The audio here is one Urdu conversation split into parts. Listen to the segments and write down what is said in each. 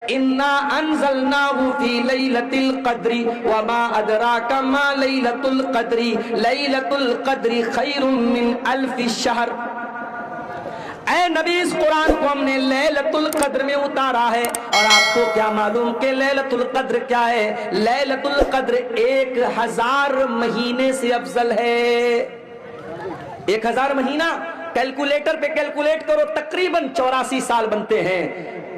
انا انزلناه فی لیلۃ القدر وما ادراک ما لیلۃ القدر لیلۃ القدر خیر من الف شہر۔ اے نبی اس قرآن کو ہم نے لیلۃ القدر میں اتارا ہے، اور آپ کو کیا معلوم کہ لیلۃ القدر کیا ہے؟ لیلۃ القدر 1000 مہینے سے افضل ہے۔ 1000 مہینہ کیلکولیٹر پہ کیلکولیٹ کرو، تقریباً 84 سال بنتے ہیں۔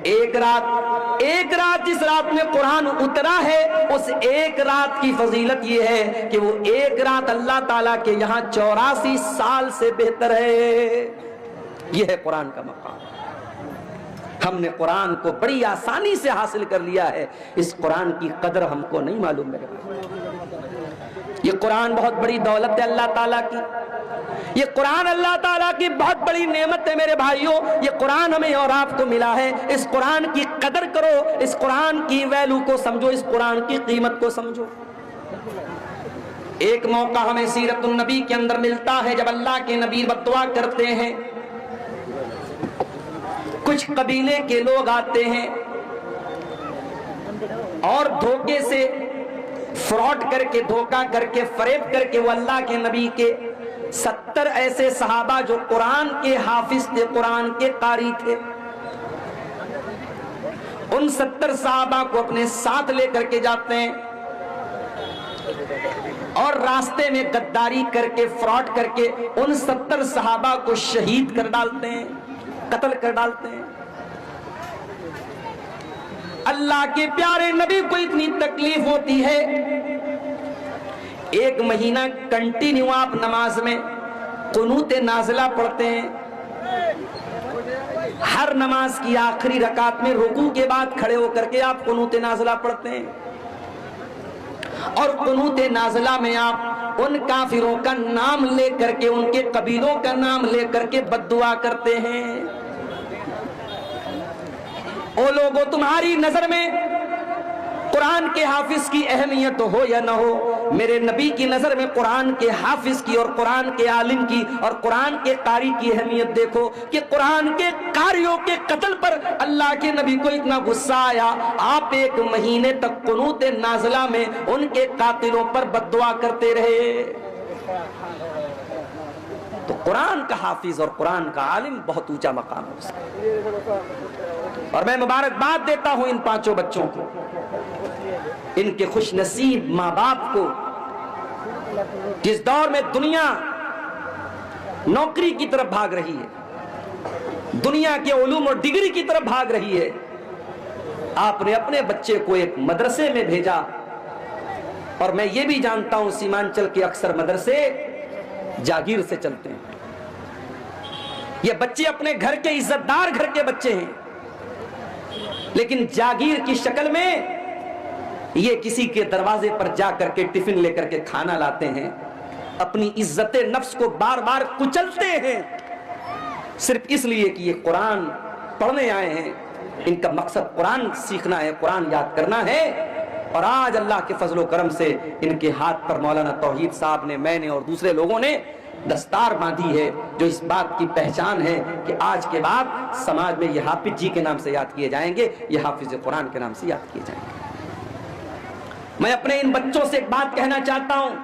ایک رات جس رات میں قرآن اترا ہے، اس ایک رات کی فضیلت یہ ہے کہ وہ ایک رات اللہ تعالیٰ کے یہاں 84 سال سے بہتر ہے۔ یہ ہے قرآن کا مقام۔ ہم نے قرآن کو بڑی آسانی سے حاصل کر لیا ہے، اس قرآن کی قدر ہم کو نہیں معلوم میرے بھائی۔ یہ قرآن بہت بڑی دولت ہے اللہ تعالیٰ کی، یہ قرآن اللہ تعالیٰ کی بہت بڑی نعمت ہے میرے بھائیوں۔ یہ قرآن ہمیں اور آپ کو ملا ہے، اس قرآن کی قدر کرو، اس قرآن کی ویلو کو سمجھو، اس قرآن کی قیمت کو سمجھو۔ ایک موقع ہمیں سیرت النبی کے اندر ملتا ہے جب اللہ کے نبی بددعا کرتے ہیں، کچھ قبیلے کے لوگ آتے ہیں اور دھوکے سے فراڈ کر کے، دھوکہ کر کے، فریب کر کے وہ اللہ کے نبی کے 70 ایسے صحابہ جو قرآن کے حافظ تھے، قرآن کے قاری تھے، ان 70 صحابہ کو اپنے ساتھ لے کر کے جاتے ہیں اور راستے میں غداری کر کے، فراڈ کر کے ان 70 صحابہ کو شہید کر ڈالتے ہیں، قتل کر ڈالتے ہیں۔ اللہ کے پیارے نبی کو اتنی تکلیف ہوتی ہے، 1 مہینہ کنٹینیو آپ نماز میں قنوت نازلہ پڑھتے ہیں، ہر نماز کی آخری رکعت میں رکوع کے بعد کھڑے ہو کر کے آپ قنوت نازلہ پڑھتے ہیں، اور قنوت نازلہ میں آپ ان کافروں کا نام لے کر کے، ان کے قبیلوں کا نام لے کر کے بددعا کرتے ہیں۔ او لوگوں، تمہاری نظر میں قرآن کے حافظ کی اہمیت ہو یا نہ ہو، میرے نبی کی نظر میں قرآن کے حافظ کی اور قرآن کے عالم کی اور قرآن کے قاری کی اہمیت دیکھو کہ قرآن کے قاریوں کے قتل پر اللہ کے نبی کو اتنا غصہ آیا، آپ 1 مہینے تک قنوت نازلہ میں ان کے قاتلوں پر بددعا کرتے رہے۔ تو قرآن کا حافظ اور قرآن کا عالم بہت اونچا مقام ہے اس کا، اور میں مبارکباد دیتا ہوں ان 5 بچوں کو، ان کے خوش نصیب ماں باپ کو، جس دور میں دنیا نوکری کی طرف بھاگ رہی ہے، دنیا کے علوم اور ڈگری کی طرف بھاگ رہی ہے، آپ نے اپنے بچے کو ایک مدرسے میں بھیجا۔ اور میں یہ بھی جانتا ہوں سیمانچل کے اکثر مدرسے جاگیر سے چلتے ہیں، یہ بچے اپنے گھر کے عزت دار گھر کے بچے ہیں، لیکن جاگیر کی شکل میں یہ کسی کے دروازے پر جا کر کے ٹفن لے کر کے کھانا لاتے ہیں، اپنی عزت نفس کو بار بار کچلتے ہیں، صرف اس لیے کہ یہ قرآن پڑھنے آئے ہیں، ان کا مقصد قرآن سیکھنا ہے، قرآن یاد کرنا ہے۔ اور آج اللہ کے فضل و کرم سے ان کے ہاتھ پر مولانا توحید صاحب نے، میں نے اور دوسرے لوگوں نے دستار باندھی ہے، جو اس بات کی پہچان ہے کہ آج کے بعد سماج میں یہ حافظ جی کے نام سے یاد کیے جائیں گے، یہ حافظ قرآن کے نام سے یاد کیے جائیں گے۔ میں اپنے ان بچوں سے ایک بات کہنا چاہتا ہوں،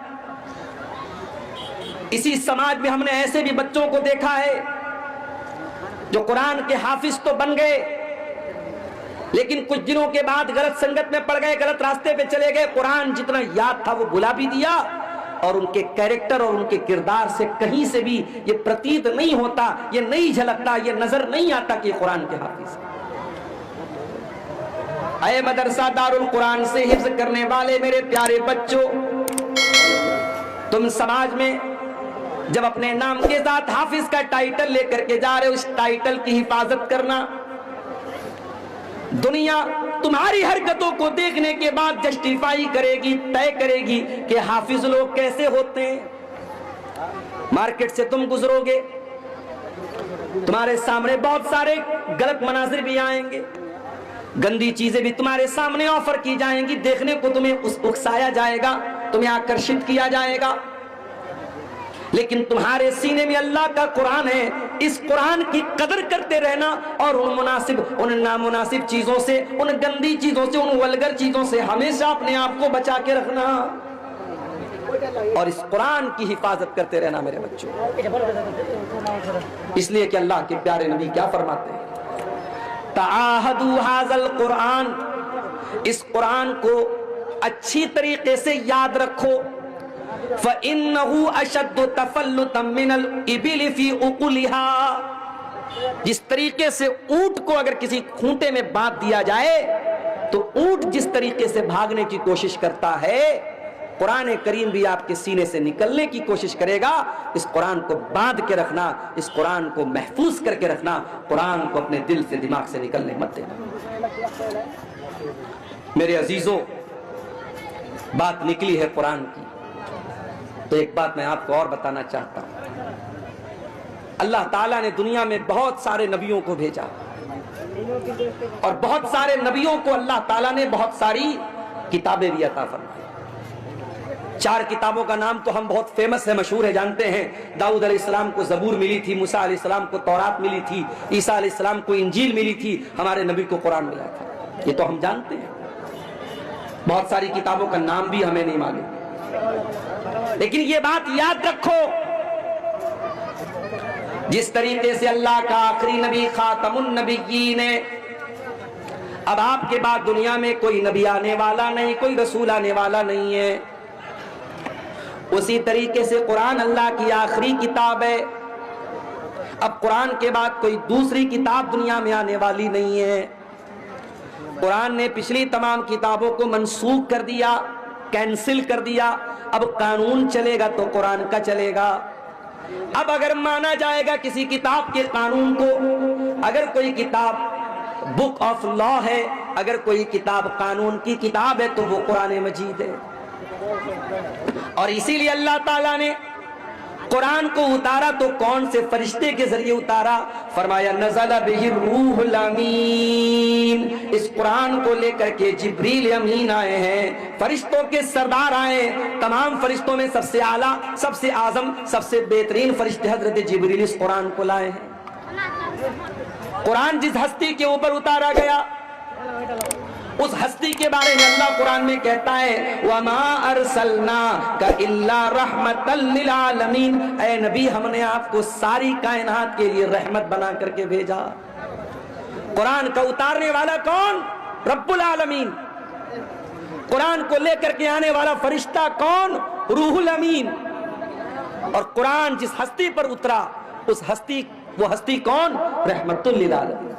اسی سماج میں ہم نے ایسے بھی بچوں کو دیکھا ہے جو قرآن کے حافظ تو بن گئے، لیکن کچھ دنوں کے بعد غلط سنگت میں پڑ گئے، غلط راستے پہ چلے گئے، قرآن جتنا یاد تھا وہ بھلا بھی دیا، اور ان کے کیریکٹر اور ان کے کردار سے کہیں سے بھی یہ پرتیت نہیں ہوتا، یہ نہیں جھلکتا، یہ نظر نہیں آتا کہ قرآن کے حافظ۔ اے مدرسہ دار القرآن سے حفظ کرنے والے میرے پیارے بچوں، تم سماج میں جب اپنے نام کے ساتھ حافظ کا ٹائٹل لے کر کے جا رہے ہو، اس ٹائٹل کی حفاظت کرنا۔ دنیا تمہاری حرکتوں کو دیکھنے کے بعد جسٹیفائی کرے گی، طے کرے گی کہ حافظ لوگ کیسے ہوتے ہیں۔ مارکیٹ سے تم گزرو گے، تمہارے سامنے بہت سارے غلط مناظر بھی آئیں گے، گندی چیزیں بھی تمہارے سامنے آفر کی جائیں گی، دیکھنے کو تمہیں اکسایا جائے گا، تمہیں آکرشت کیا جائے گا، لیکن تمہارے سینے میں اللہ کا قرآن ہے، اس قرآن کی قدر کرتے رہنا اور ان نامناسب چیزوں سے، ان گندی چیزوں سے، ان ولگر چیزوں سے ہمیشہ اپنے آپ کو بچا کے رکھنا اور اس قرآن کی حفاظت کرتے رہنا میرے بچوں. اس لیے کہ اللہ کے پیارے نبی کیا فرماتے ہیں؟ تعاہدوا ھذا القرآن، اس قرآن کو اچھی طریقے سے یاد رکھو. فَإِنَّهُ أَشَدُّ تَفَلُّتًا مِّنَ الْإِبِلِ فِي عُقُلِهَا. جس طریقے سے اونٹ کو اگر کسی کھونٹے میں باندھ دیا جائے تو اونٹ جس طریقے سے بھاگنے کی کوشش کرتا ہے، قرآن کریم بھی آپ کے سینے سے نکلنے کی کوشش کرے گا. اس قرآن کو باندھ کے رکھنا، اس قرآن کو محفوظ کر کے رکھنا، قرآن کو اپنے دل سے دماغ سے نکلنے مت دینا. میرے عزیزوں، بات نکلی ہے قرآن کی تو ایک بات میں آپ کو اور بتانا چاہتا ہوں. اللہ تعالیٰ نے دنیا میں بہت سارے نبیوں کو بھیجا اور بہت سارے نبیوں کو اللہ تعالیٰ نے بہت ساری کتابیں بھی عطا فرمائی. 4 کتابوں کا نام تو ہم بہت فیمس ہے، مشہور ہے، جانتے ہیں. داؤد علیہ السلام کو زبور ملی تھی، موسیٰ علیہ السلام کو تورات ملی تھی، عیسیٰ علیہ السلام کو انجیل ملی تھی، ہمارے نبی کو قرآن ملا تھا. یہ تو ہم جانتے ہیں. بہت ساری کتابوں کا نام بھی ہمیں نہیں معلوم، لیکن یہ بات یاد رکھو، جس طریقے سے اللہ کا آخری نبی خاتم النبیین ہے، اب آپ کے بعد دنیا میں کوئی نبی آنے والا نہیں، کوئی رسول آنے والا نہیں ہے. اسی طریقے سے قرآن اللہ کی آخری کتاب ہے. اب قرآن کے بعد کوئی دوسری کتاب دنیا میں آنے والی نہیں ہے. قرآن نے پچھلی تمام کتابوں کو منسوخ کر دیا، کینسل کر دیا. اب قانون چلے گا تو قرآن کا چلے گا. اب اگر مانا جائے گا کسی کتاب کے قانون کو، اگر کوئی کتاب بک آف لا ہے، اگر کوئی کتاب قانون کی کتاب ہے تو وہ قرآن مجید ہے. اور اسی لیے اللہ تعالیٰ نے قرآن کو اتارا تو کون سے فرشتے کے ذریعے اتارا؟ فرمایا نزل بہ الروح الامین. اس قرآن کو لے کر کے جبریل امین آئے ہیں، فرشتوں کے سردار آئے. تمام فرشتوں میں سب سے اعلیٰ، سب سے اعظم، سب سے بہترین فرشتے حضرت جبریل اس قرآن کو لائے ہیں. قرآن جس ہستی کے اوپر اتارا گیا اس ہستی کے بارے میں اللہ قرآن میں کہتا ہے وَمَا أَرْسَلْنَاكَ إِلَّا رَحْمَةً لِّلْعَالَمِينَ. اے نبی، ہم نے آپ کو ساری کائنات کے لیے رحمت بنا کر کے بھیجا. قرآن کا اتارنے والا کون؟ رب العالمین. قرآن کو لے کر کے آنے والا فرشتہ کون؟ روح الامین. اور قرآن جس ہستی پر اترا وہ ہستی کون؟ رحمت للعالمین.